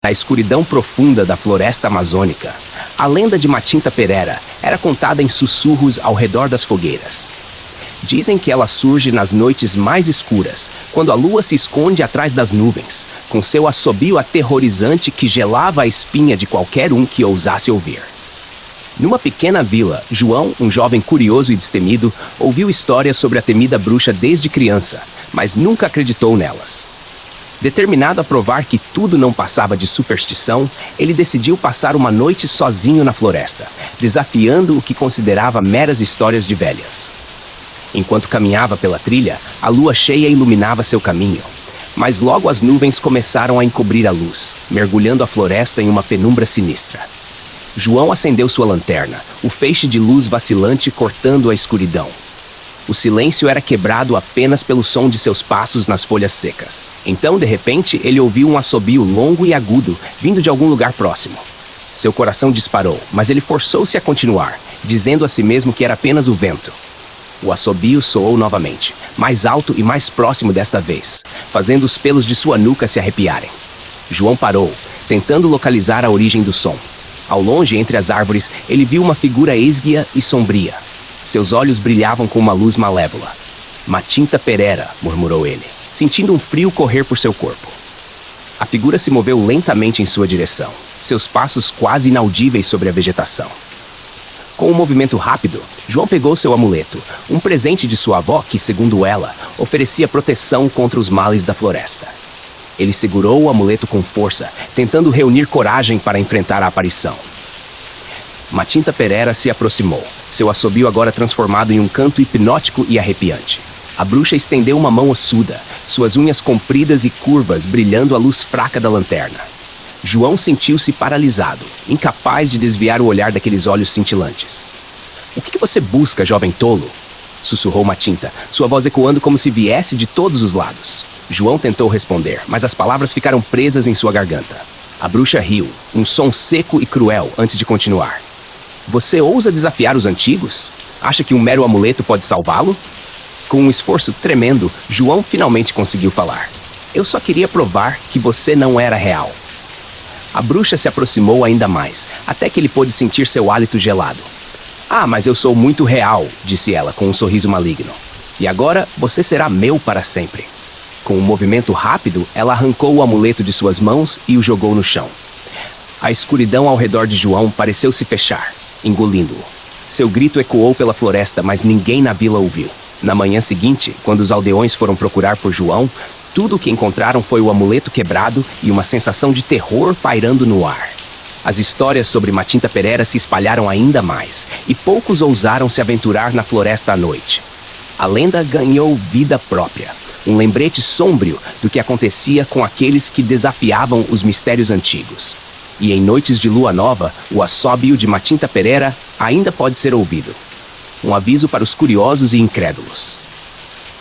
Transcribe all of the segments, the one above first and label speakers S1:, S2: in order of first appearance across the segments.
S1: Na escuridão profunda da floresta amazônica, a lenda de Matinta Perera era contada em sussurros ao redor das fogueiras. Dizem que ela surge nas noites mais escuras, quando a lua se esconde atrás das nuvens, com seu assobio aterrorizante que gelava a espinha de qualquer um que ousasse ouvir. Numa pequena vila, João, um jovem curioso e destemido, ouviu histórias sobre a temida bruxa desde criança, mas nunca acreditou nelas. Determinado a provar que tudo não passava de superstição, ele decidiu passar uma noite sozinho na floresta, desafiando o que considerava meras histórias de velhas. Enquanto caminhava pela trilha, a lua cheia iluminava seu caminho, mas logo as nuvens começaram a encobrir a luz, mergulhando a floresta em uma penumbra sinistra. João acendeu sua lanterna, o feixe de luz vacilante cortando a escuridão. O silêncio era quebrado apenas pelo som de seus passos nas folhas secas. Então, de repente, ele ouviu um assobio longo e agudo, vindo de algum lugar próximo. Seu coração disparou, mas ele forçou-se a continuar, dizendo a si mesmo que era apenas o vento. O assobio soou novamente, mais alto e mais próximo desta vez, fazendo os pelos de sua nuca se arrepiarem. João parou, tentando localizar a origem do som. Ao longe, entre as árvores, ele viu uma figura esguia e sombria. Seus olhos brilhavam com uma luz malévola. Matinta Perera, murmurou ele, sentindo um frio correr por seu corpo. A figura se moveu lentamente em sua direção, seus passos quase inaudíveis sobre a vegetação. Com um movimento rápido, João pegou seu amuleto, um presente de sua avó que, segundo ela, oferecia proteção contra os males da floresta. Ele segurou o amuleto com força, tentando reunir coragem para enfrentar a aparição. Matinta Perera se aproximou, seu assobio agora transformado em um canto hipnótico e arrepiante. A bruxa estendeu uma mão ossuda, suas unhas compridas e curvas brilhando à luz fraca da lanterna. João sentiu-se paralisado, incapaz de desviar o olhar daqueles olhos cintilantes. "O que você busca, jovem tolo?" sussurrou Matinta, sua voz ecoando como se viesse de todos os lados. João tentou responder, mas as palavras ficaram presas em sua garganta. A bruxa riu, um som seco e cruel antes de continuar. "Você ousa desafiar os antigos? Acha que um mero amuleto pode salvá-lo?" Com um esforço tremendo, João finalmente conseguiu falar. "Eu só queria provar que você não era real." A bruxa se aproximou ainda mais, até que ele pôde sentir seu hálito gelado. "Ah, mas eu sou muito real", disse ela com um sorriso maligno. "E agora você será meu para sempre." Com um movimento rápido, ela arrancou o amuleto de suas mãos e o jogou no chão. A escuridão ao redor de João pareceu se fechar, engolindo-o. Seu grito ecoou pela floresta, mas ninguém na vila ouviu. Na manhã seguinte, quando os aldeões foram procurar por João, tudo o que encontraram foi o amuleto quebrado e uma sensação de terror pairando no ar. As histórias sobre Matinta Perera se espalharam ainda mais, e poucos ousaram se aventurar na floresta à noite. A lenda ganhou vida própria, um lembrete sômbrio do que acontecia com aqueles que desafiavam os mistérios antigos. E em noites de lua nova, o assobio de Matinta Perera ainda pode ser ouvido. Um aviso para os curiosos e incrédulos.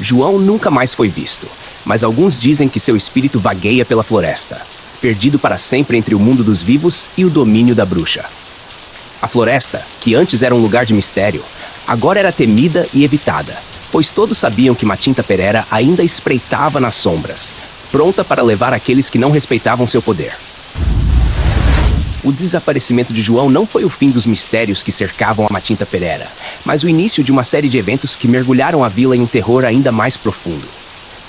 S1: João nunca mais foi visto, mas alguns dizem que seu espírito vagueia pela floresta, perdido para sempre entre o mundo dos vivos e o domínio da bruxa. A floresta, que antes era um lugar de mistério, agora era temida e evitada, pois todos sabiam que Matinta Perera ainda espreitava nas sombras, pronta para levar aqueles que não respeitavam seu poder. O desaparecimento de João não foi o fim dos mistérios que cercavam a Matinta Perera, mas o início de uma série de eventos que mergulharam a vila em um terror ainda mais profundo.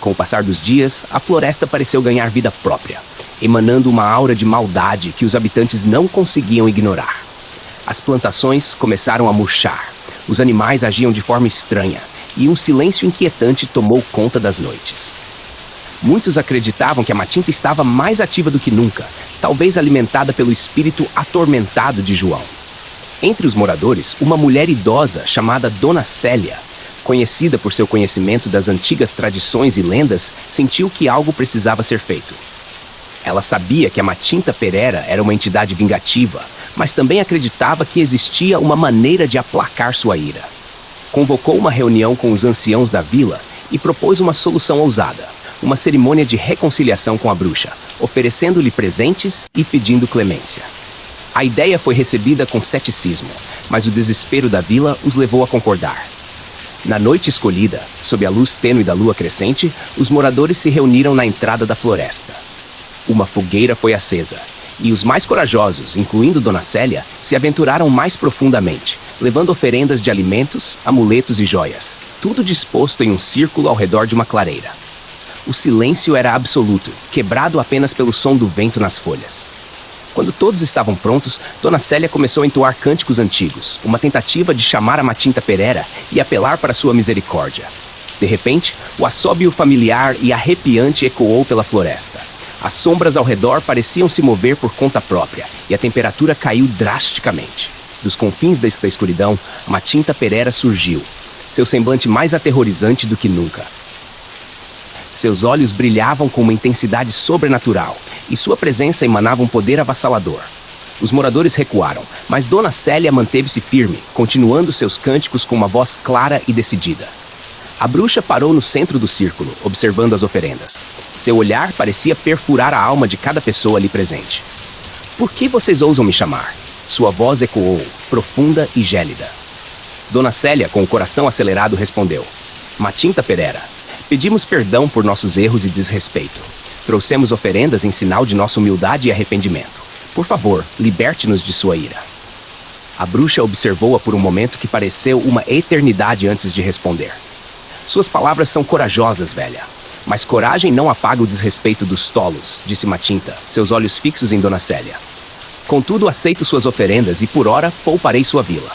S1: Com o passar dos dias, a floresta pareceu ganhar vida própria, emanando uma aura de maldade que os habitantes não conseguiam ignorar. As plantações começaram a murchar, os animais agiam de forma estranha, e um silêncio inquietante tomou conta das noites. Muitos acreditavam que a Matinta estava mais ativa do que nunca, talvez alimentada pelo espírito atormentado de João. Entre os moradores, uma mulher idosa chamada Dona Célia, conhecida por seu conhecimento das antigas tradições e lendas, sentiu que algo precisava ser feito. Ela sabia que a Matinta Perera era uma entidade vingativa, mas também acreditava que existia uma maneira de aplacar sua ira. Convocou uma reunião com os anciãos da vila e propôs uma solução ousada, uma cerimônia de reconciliação com a bruxa, oferecendo-lhe presentes e pedindo clemência. A ideia foi recebida com ceticismo, mas o desespero da vila os levou a concordar. Na noite escolhida, sob a luz tênue da lua crescente, os moradores se reuniram na entrada da floresta. Uma fogueira foi acesa, e os mais corajosos, incluindo Dona Célia, se aventuraram mais profundamente, levando oferendas de alimentos, amuletos e joias, tudo disposto em um círculo ao redor de uma clareira. O silêncio era absoluto, quebrado apenas pelo som do vento nas folhas. Quando todos estavam prontos, Dona Célia começou a entoar cânticos antigos, uma tentativa de chamar a Matinta Perera e apelar para sua misericórdia. De repente, o assobio familiar e arrepiante ecoou pela floresta. As sombras ao redor pareciam se mover por conta própria, e a temperatura caiu drasticamente. Dos confins desta escuridão, Matinta Perera surgiu, seu semblante mais aterrorizante do que nunca. Seus olhos brilhavam com uma intensidade sobrenatural, e sua presença emanava um poder avassalador. Os moradores recuaram, mas Dona Célia manteve-se firme, continuando seus cânticos com uma voz clara e decidida. A bruxa parou no centro do círculo, observando as oferendas. Seu olhar parecia perfurar a alma de cada pessoa ali presente. "Por que vocês ousam me chamar?" Sua voz ecoou, profunda e gélida. Dona Célia, com o coração acelerado, respondeu: "Matinta Perera, pedimos perdão por nossos erros e desrespeito. Trouxemos oferendas em sinal de nossa humildade e arrependimento. Por favor, liberte-nos de sua ira." A bruxa observou-a por um momento que pareceu uma eternidade antes de responder. "Suas palavras são corajosas, velha. Mas coragem não apaga o desrespeito dos tolos", disse Matinta, seus olhos fixos em Dona Célia. "Contudo, aceito suas oferendas e por ora pouparei sua vila.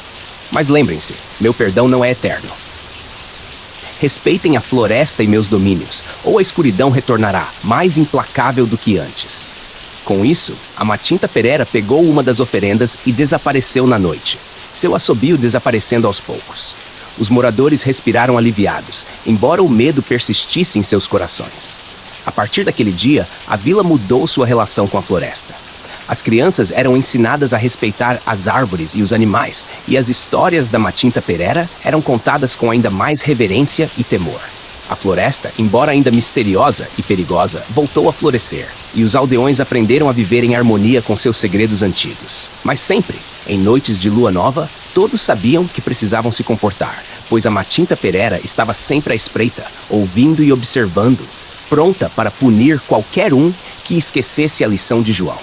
S1: Mas lembrem-se, meu perdão não é eterno. Respeitem a floresta e meus domínios, ou a escuridão retornará, mais implacável do que antes." Com isso, a Matinta Perera pegou uma das oferendas e desapareceu na noite, seu assobio desaparecendo aos poucos. Os moradores respiraram aliviados, embora o medo persistisse em seus corações. A partir daquele dia, a vila mudou sua relação com a floresta. As crianças eram ensinadas a respeitar as árvores e os animais, e as histórias da Matinta Perera eram contadas com ainda mais reverência e temor. A floresta, embora ainda misteriosa e perigosa, voltou a florescer, e os aldeões aprenderam a viver em harmonia com seus segredos antigos. Mas sempre, em noites de lua nova, todos sabiam que precisavam se comportar, pois a Matinta Perera estava sempre à espreita, ouvindo e observando, pronta para punir qualquer um que esquecesse a lição de João.